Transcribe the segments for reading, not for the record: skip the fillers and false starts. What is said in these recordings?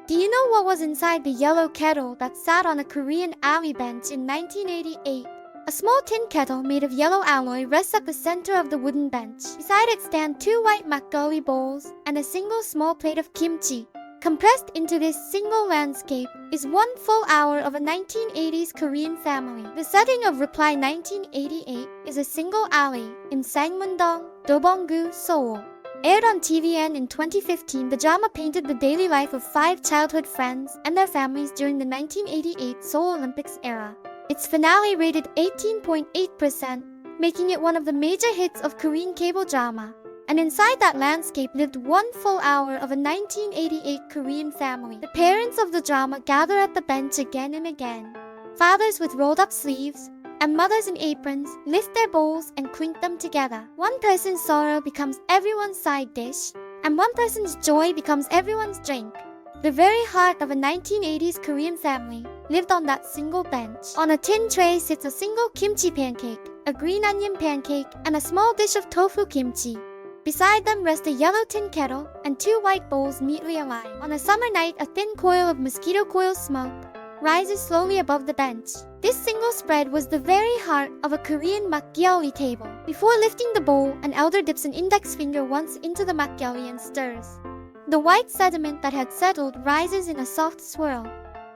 Do you know what was inside the yellow kettle that sat on a Korean alley bench in 1988? A small tin kettle made of yellow alloy rests at the center of the wooden bench. Beside it stand two white Makgeolli bowls and a single small plate of kimchi. Compressed into this single landscape is 1 full hour of a 1980s Korean family. The setting of Reply 1988 is a single alley in Ssangmundong, Dobong-gu, Seoul. Aired on TVN in 2015, the drama painted the daily life of 5 childhood friends and their families during the 1988 Seoul Olympics era. Its finale rated 18.8%, making it one of the major hits of Korean cable drama. And inside that landscape lived 1 full hour of a 1988 Korean family. The parents of the drama gather at the bench again and again. Fathers with rolled up sleeves and mothers in aprons lift their bowls and clink them together. One person's sorrow becomes everyone's side dish, and one person's joy becomes everyone's drink. The very heart of a 1980s Korean family lived on that single bench. On a tin tray sits a single kimchi pancake, a green onion pancake, and a small dish of tofu kimchi. Beside them rest a yellow tin kettle and 2 white bowls neatly aligned. On a summer night, a thin coil of mosquito coil smoke rises slowly above the bench. This single spread was the very heart of a Korean Makgeolli table. Before lifting the bowl, an elder dips an index finger once into the Makgeolli and stirs. The white sediment that had settled rises in a soft swirl.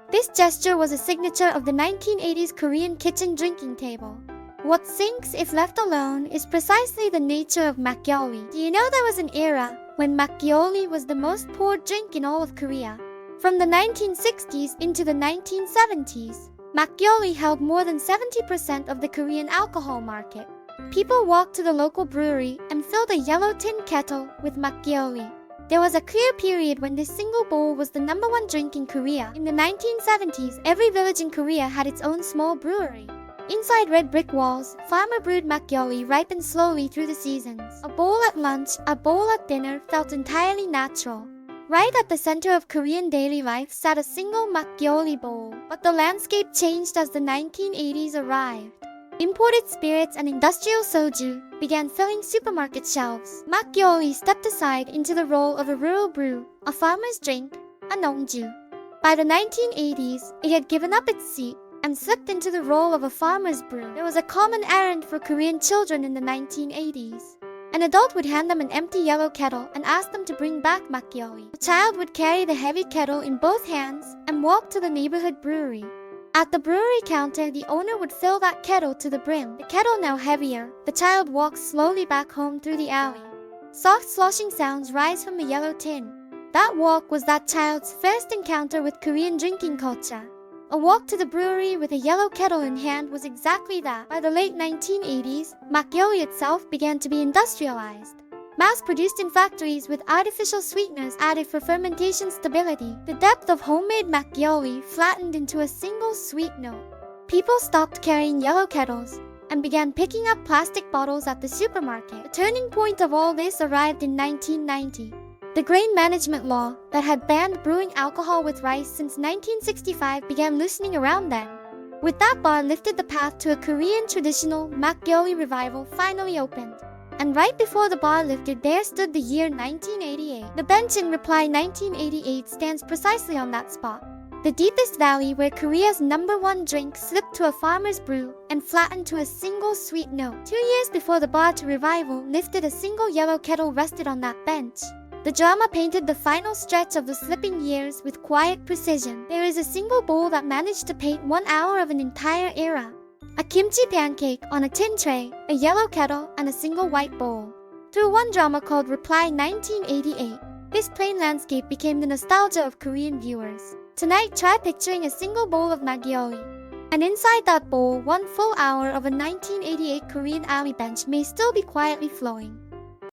This gesture was a signature of the 1980s Korean kitchen drinking table. What sinks if left alone is precisely the nature of Makgeolli. Do you know there was an era when Makgeolli was the most poured drink in all of Korea? From the 1960s into the 1970s, Makgeolli held more than 70% of the Korean alcohol market. People walked to the local brewery and filled a yellow tin kettle with Makgeolli. There was a clear period when this single bowl was the #1 drink in Korea. In the 1970s, every village in Korea had its own small brewery. Inside red brick walls, farmer-brewed Makgeolli ripened slowly through the seasons. A bowl at lunch, a bowl at dinner felt entirely natural. Right at the center of Korean daily life sat a single Makgeolli bowl. But the landscape changed as the 1980s arrived. Imported spirits and industrial soju began filling supermarket shelves. Makgeolli stepped aside into the role of a rural brew, a farmer's drink, a nongju. By the 1980s, it had given up its seat and slipped into the role of a farmer's brew. There was a common errand for Korean children in the 1980s. An adult would hand them an empty yellow kettle and ask them to bring back Makgeolli. The child would carry the heavy kettle in both hands and walk to the neighborhood brewery. At the brewery counter, the owner would fill that kettle to the brim. The kettle now heavier, the child walks slowly back home through the alley. Soft sloshing sounds rise from the yellow tin. That walk was that child's first encounter with Korean drinking culture. A walk to the brewery with a yellow kettle in hand was exactly that. By the late 1980s, Makgeolli itself began to be industrialized. Mass-produced in factories with artificial sweeteners added for fermentation stability. The depth of homemade Makgeolli flattened into a single sweet note. People stopped carrying yellow kettles and began picking up plastic bottles at the supermarket. The turning point of all this arrived in 1990. The grain management law that had banned brewing alcohol with rice since 1965 began loosening around then. With that bar lifted, the path to a Korean traditional Makgeolli revival finally opened. And right before the bar lifted, there stood the year 1988. The bench in Reply 1988 stands precisely on that spot. The deepest valley where Korea's #1 drink slipped to a farmer's brew and flattened to a single sweet note. 2 years before the bar to revival lifted, a single yellow kettle rested on that bench. The drama painted the final stretch of the slipping years with quiet precision. There is a single bowl that managed to paint 1 hour of an entire era. A kimchi pancake on a tin tray, a yellow kettle, and a single white bowl. Through one drama called Reply 1988, this plain landscape became the nostalgia of Korean viewers. Tonight, try picturing a single bowl of Makgeolli. And inside that bowl, 1 full hour of a 1988 Korean alley bench may still be quietly flowing.